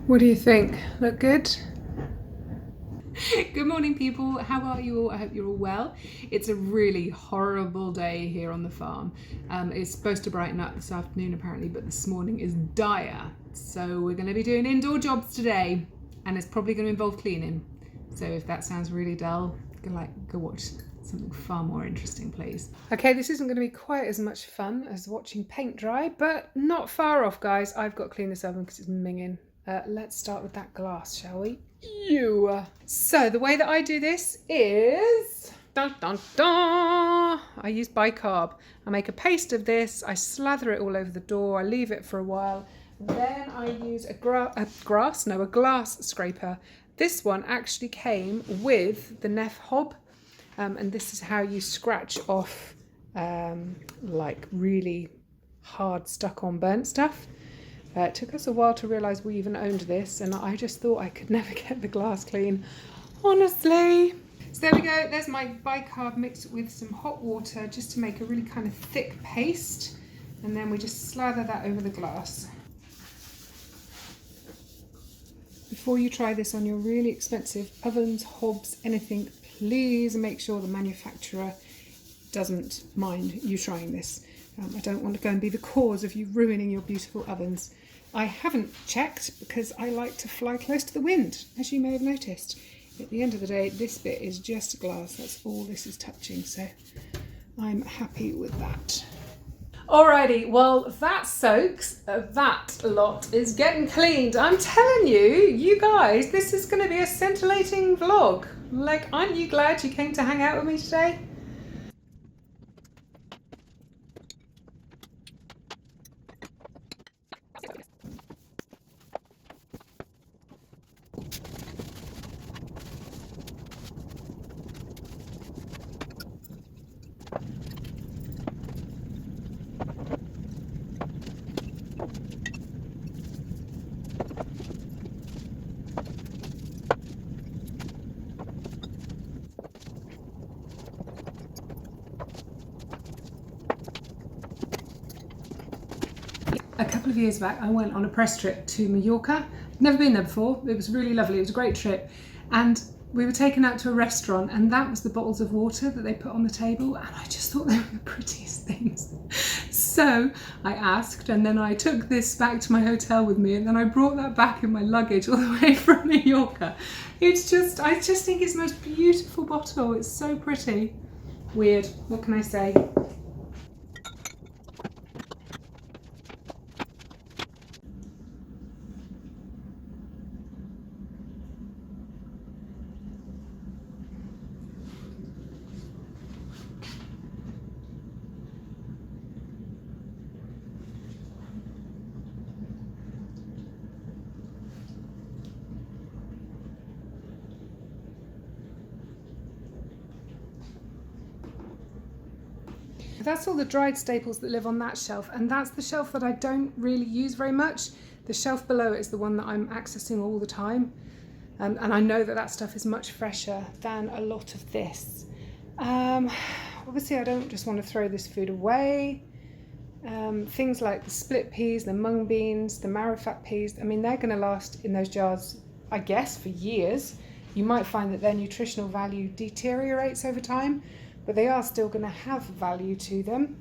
What do you think? Look good? Good morning, people. How are you all? I hope you're all well. It's a really horrible day here on the farm. It's supposed to brighten up this afternoon apparently, but this morning is dire. So we're going to be doing indoor jobs today, and it's probably going to involve cleaning. So if that sounds really dull, go watch something far more interesting, please. Okay, this isn't going to be quite as much fun as watching paint dry, but not far off, guys. I've got to clean this oven because it's minging. Let's start with that glass, shall we? So the way that I do this is, dun, dun, dun, I use bicarb. I make a paste of this, I slather it all over the door, I leave it for a while, then I use a glass scraper. This one actually came with the Neff hob, and this is how you scratch off like really hard stuck on burnt stuff. It took us a while to realise we even owned this, and I just thought I could never get the glass clean, honestly. So there we go, there's my bicarb mixed with some hot water just to make a really kind of thick paste, and then we just slather that over the glass. Before you try this on your really expensive ovens, hobs, anything, please make sure the manufacturer doesn't mind you trying this. I don't want to go and be the cause of you ruining your beautiful ovens. I haven't checked because I like to fly close to the wind, as you may have noticed. At the end of the day, this bit is just glass. That's all this is touching, so I'm happy with that. Alrighty, well that soaks, that lot is getting cleaned. I'm telling you, you guys, this is going to be a scintillating vlog. Like, aren't you glad you came to hang out with me today? A couple of years back, I went on a press trip to Mallorca. Never been there before. It was really lovely. It was a great trip. And we were taken out to a restaurant, and that was the bottles of water that they put on the table. And I just thought they were the prettiest things. So I asked, and then I took this back to my hotel with me, and then I brought that back in my luggage all the way from Mallorca. It's just, I just think it's the most beautiful bottle. It's so pretty. Weird. What can I say? That's all the dried staples that live on that shelf, and that's the shelf that I don't really use very much. The shelf below it is the one that I'm accessing all the time, and I know that that stuff is much fresher than a lot of this. Obviously I don't just want to throw this food away. Things like the split peas, the mung beans, the marrowfat peas, I mean, they're going to last in those jars, I guess, for years. You might find that their nutritional value deteriorates over time, but they are still going to have value to them.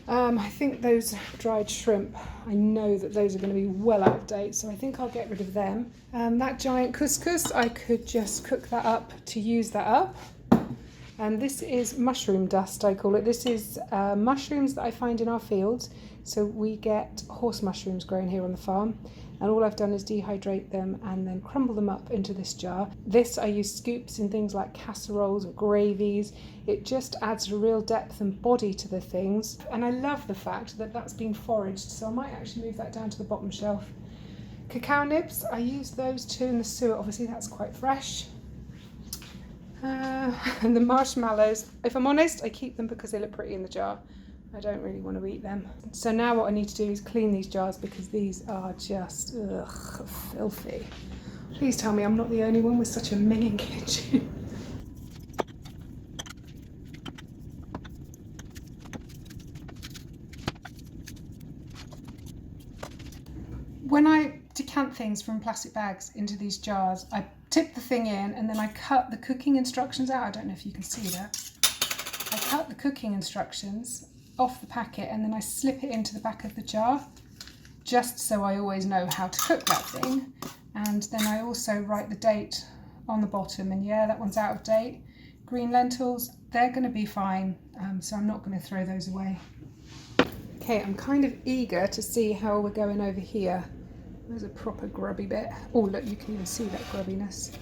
I think those dried shrimp, I know that those are going to be well out of date, so I think I'll get rid of them. That giant couscous, I could just cook that up to use that up. And this is mushroom dust, I call it. This is mushrooms that I find in our fields. So we get horse mushrooms grown here on the farm. And all I've done is dehydrate them and then crumble them up into this jar. This I use scoops in things like casseroles or gravies. It just adds a real depth and body to the things. And I love the fact that that's been foraged, so I might actually move that down to the bottom shelf. Cacao nibs, I use those too in the suet. Obviously that's quite fresh. And the marshmallows, if I'm honest, I keep them because they look pretty in the jar. I don't really want to eat them. So now what I need to do is clean these jars because these are just filthy. Please tell me I'm not the only one with such a minging kitchen. decant things from plastic bags into these jars. I tip the thing in and then I cut the cooking instructions out. I don't know if you can see that. I cut the cooking instructions off the packet and then I slip it into the back of the jar, just so I always know how to cook that thing. And then I also write the date on the bottom, and yeah, that one's out of date. Green lentils, they're going to be fine, so I'm not going to throw those away. Okay, I'm kind of eager to see how we're going over here. There's a proper grubby bit. Oh look, you can even see that grubbiness.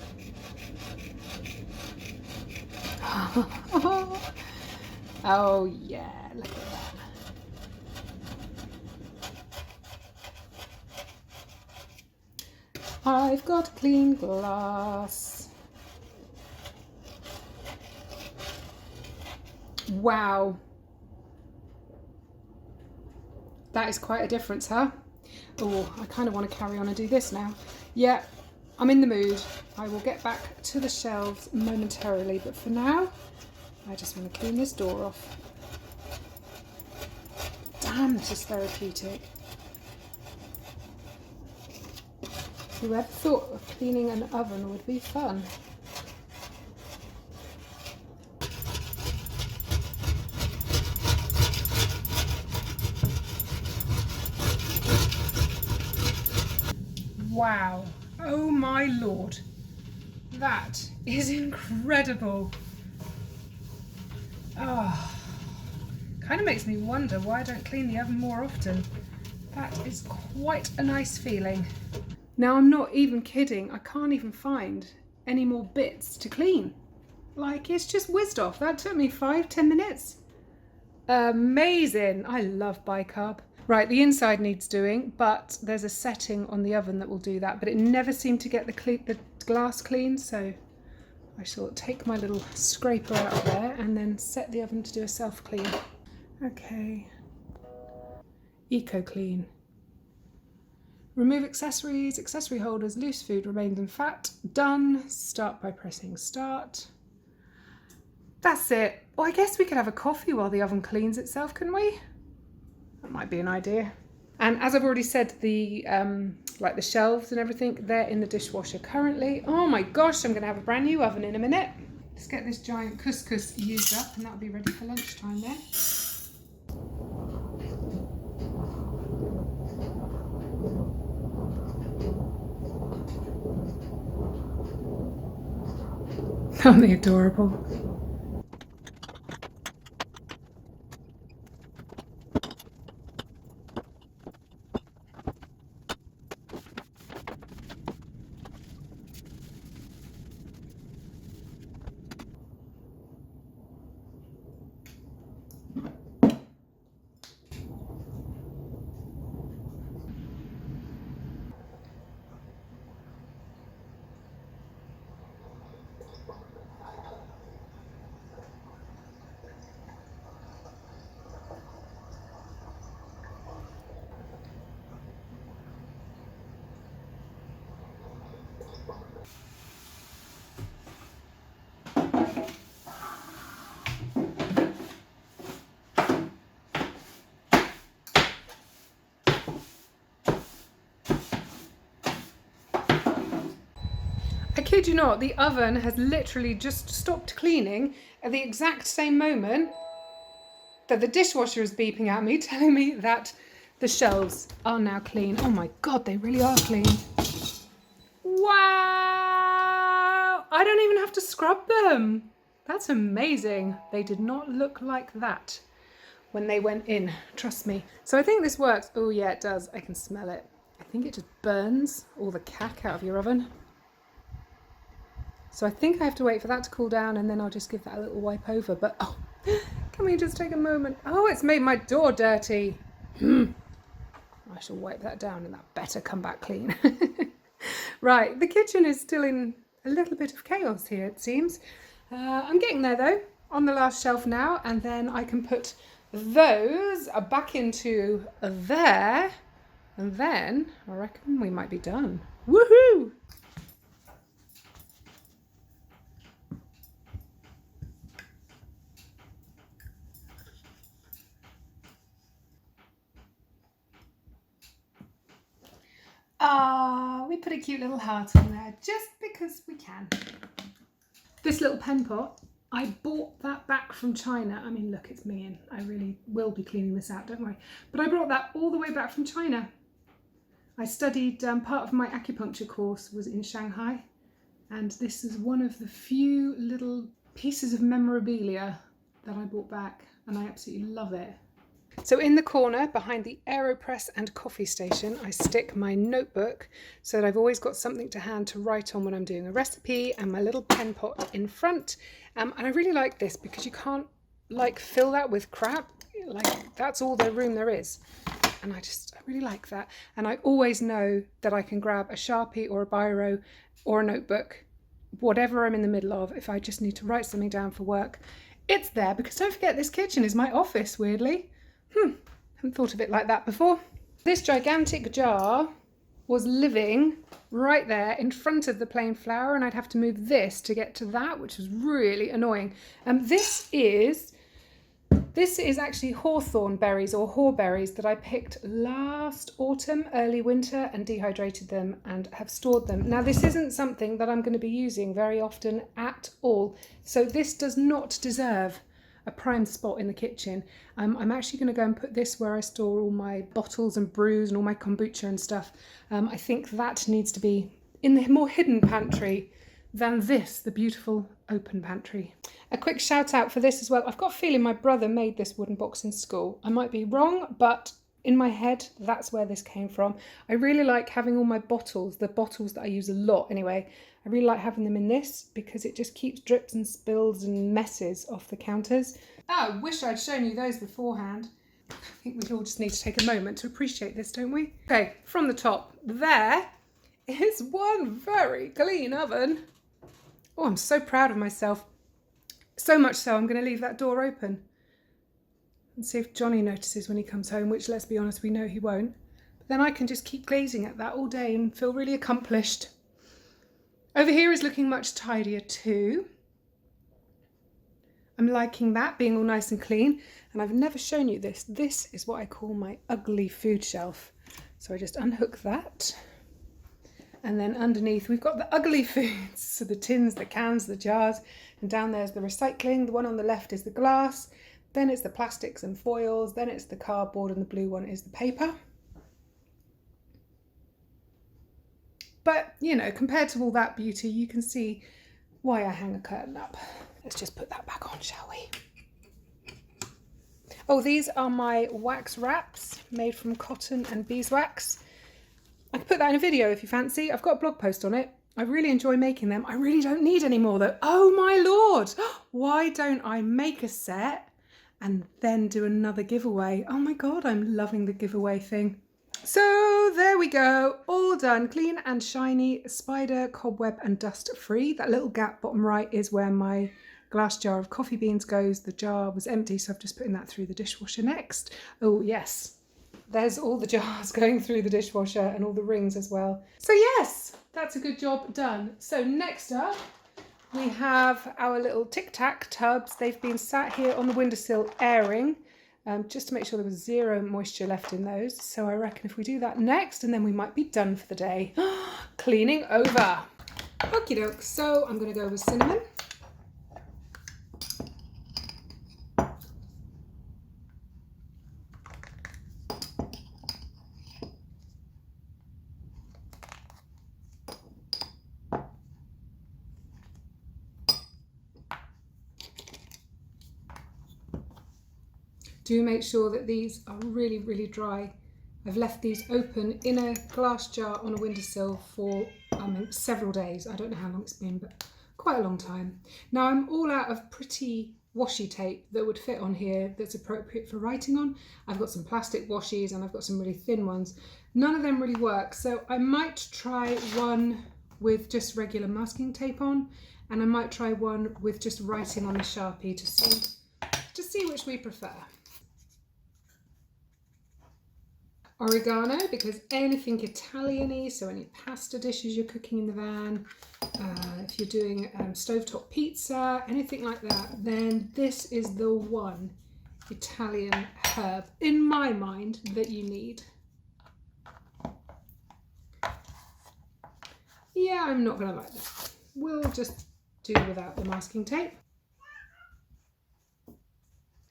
Oh yeah, look at that. I've got clean glass. Wow. That is quite a difference, huh? Oh, I kind of want to carry on and do this now. Yeah, I'm in the mood. I will get back to the shelves momentarily, but for now, I just want to clean this door off. Damn, this is therapeutic. Whoever thought of cleaning an oven would be fun? Wow, oh my lord, that is incredible. Oh, kind of makes me wonder why I don't clean the oven more often. That is quite a nice feeling. Now I'm not even kidding, I can't even find any more bits to clean. Like, it's just whizzed off. That took me 5-10 minutes. Amazing, I love bicarb. Right, the inside needs doing, but there's a setting on the oven that will do that, but it never seemed to get the glass clean, so I shall take my little scraper out of there and then set the oven to do a self-clean. Okay. Eco clean. Remove accessories, accessory holders, loose food, remains and fat. Done. Start by pressing start. That's it. Well, I guess we could have a coffee while the oven cleans itself, couldn't we? That might be an idea. And as I've already said, the like the shelves and everything, they're in the dishwasher currently. Oh my gosh, I'm going to have a brand new oven in a minute. Let's get this giant couscous used up and that'll be ready for lunchtime then. Aren't they adorable? I kid you not, the oven has literally just stopped cleaning at the exact same moment that the dishwasher is beeping at me, telling me that the shelves are now clean. Oh my God, they really are clean. Wow! I don't even have to scrub them. That's amazing. They did not look like that when they went in, trust me. So I think this works. Oh yeah, it does. I can smell it. I think it just burns all the cack out of your oven. So I think I have to wait for that to cool down and then I'll just give that a little wipe over. But oh, can we just take a moment? Oh, it's made my door dirty. I shall wipe that down and that better come back clean. Right, the kitchen is still in a little bit of chaos here, it seems. I'm getting there though, on the last shelf now, and then I can put those back into there, and then I reckon we might be done. Woohoo! Ah, we put a cute little heart on there just because we can. This little pen pot, I bought that back from China. I mean, look, it's me and I really will be cleaning this out, don't worry. But I brought that all the way back from China. I studied, part of my acupuncture course was in Shanghai. And this is one of the few little pieces of memorabilia that I brought back. And I absolutely love it. So in the corner behind the AeroPress and coffee station, I stick my notebook so that I've always got something to hand to write on when I'm doing a recipe, and my little pen pot in front. And I really like this because you can't like fill that with crap. Like that's all the room there is. And I really like that. And I always know that I can grab a Sharpie or a biro or a notebook, whatever I'm in the middle of, if I just need to write something down for work. It's there because don't forget this kitchen is my office, weirdly. Haven't thought of it like that before. This gigantic jar was living right there in front of the plain flour, and I'd have to move this to get to that, which was really annoying. This is actually hawthorn berries or haw-berries that I picked last autumn, early winter, and dehydrated them and have stored them. Now this isn't something that I'm going to be using very often at all, so this does not deserve a prime spot in the kitchen. I'm actually going to go and put this where I store all my bottles and brews and all my kombucha and stuff. I think that needs to be in the more hidden pantry than this, the beautiful open pantry. A quick shout out for this as well. I've got a feeling my brother made this wooden box in school. I might be wrong, but in my head, that's where this came from. I really like having all my bottles, the bottles that I use a lot anyway. I really like having them in this because it just keeps drips and spills and messes off the counters. Oh, I wish I'd shown you those beforehand. I think we all just need to take a moment to appreciate this, don't we? Okay, from the top, there is one very clean oven. Oh, I'm so proud of myself. So much so, I'm going to leave that door open and see if Johnny notices when he comes home, which, let's be honest, we know he won't. But then I can just keep gazing at that all day and feel really accomplished. Over here is looking much tidier too. I'm liking that, being all nice and clean. And I've never shown you this. This is what I call my ugly food shelf. So I just unhook that. And then underneath we've got the ugly foods. So the tins, the cans, the jars. And down there's the recycling. The one on the left is the glass. Then it's the plastics and foils. Then it's the cardboard, and the blue one is the paper. But, you know, compared to all that beauty, you can see why I hang a curtain up. Let's just put that back on, shall we? Oh, these are my wax wraps made from cotton and beeswax. I can put that in a video if you fancy. I've got a blog post on it. I really enjoy making them. I really don't need any more though. Oh my Lord. Why don't I make a set and then do another giveaway? Oh my God, I'm loving the giveaway thing. So there we go, all done, clean and shiny, spider, cobweb and dust free. That little gap bottom right is where my glass jar of coffee beans goes. The jar was empty, so I've just putting that through the dishwasher next. Oh yes, there's all the jars going through the dishwasher and all the rings as well. So yes, that's a good job done. So next up, we have our little Tic Tac tubs. They've been sat here on the windowsill airing. Just to make sure there was zero moisture left in those. So I reckon if we do that next, and then we might be done for the day. Cleaning over. Okie doke, so I'm going to go with cinnamon. Do make sure that these are really, really dry. I've left these open in a glass jar on a windowsill for several days. I don't know how long it's been, but quite a long time. Now I'm all out of pretty washi tape that would fit on here that's appropriate for writing on. I've got some plastic washies and I've got some really thin ones. None of them really work, so I might try one with just regular masking tape on, and I might try one with just writing on the Sharpie to see which we prefer. Oregano, because anything Italian-y, so any pasta dishes you're cooking in the van, if you're doing stovetop pizza, anything like that, then this is the one Italian herb, in my mind, that you need. Yeah, I'm not going to like that. We'll just do without the masking tape.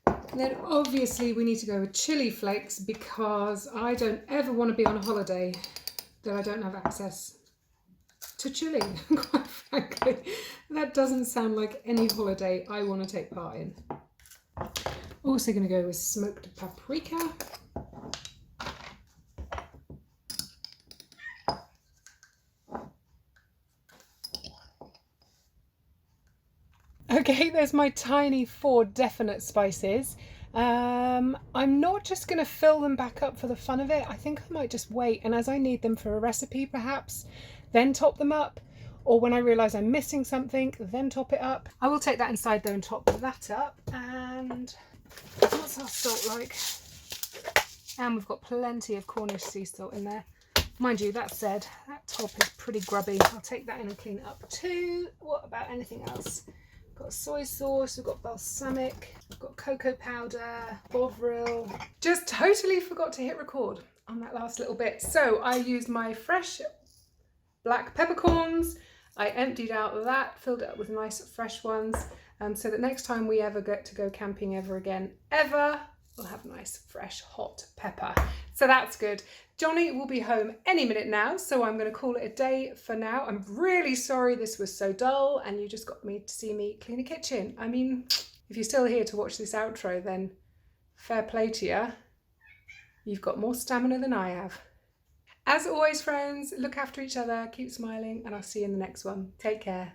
And then obviously we need to go with chili flakes because I don't ever want to be on a holiday that I don't have access to chili, quite frankly. That doesn't sound like any holiday I want to take part in. Also going to go with smoked paprika. Okay, there's my tiny 4 definite spices. I'm not just going to fill them back up for the fun of it. I think I might just wait, and as I need them for a recipe perhaps, then top them up, or when I realise I'm missing something, then top it up. I will take that inside though and top that up. And what's our salt like? And we've got plenty of Cornish sea salt in there. Mind you, that said, that top is pretty grubby. I'll take that in and clean it up too. What about anything else? We've got soy sauce, we've got balsamic, we've got cocoa powder, bovril. Just totally forgot to hit record on that last little bit. So I used my fresh black peppercorns. I emptied out that, filled it up with nice fresh ones, so that next time we ever get to go camping ever again, we'll have nice fresh hot pepper. So that's good. Johnny will be home any minute now, so I'm going to call it a day for now. I'm really sorry this was so dull and you just got me to see me clean a kitchen. I mean, if you're still here to watch this outro, then fair play to you. You've got more stamina than I have. As always, friends, look after each other, keep smiling, and I'll see you in the next one. Take care.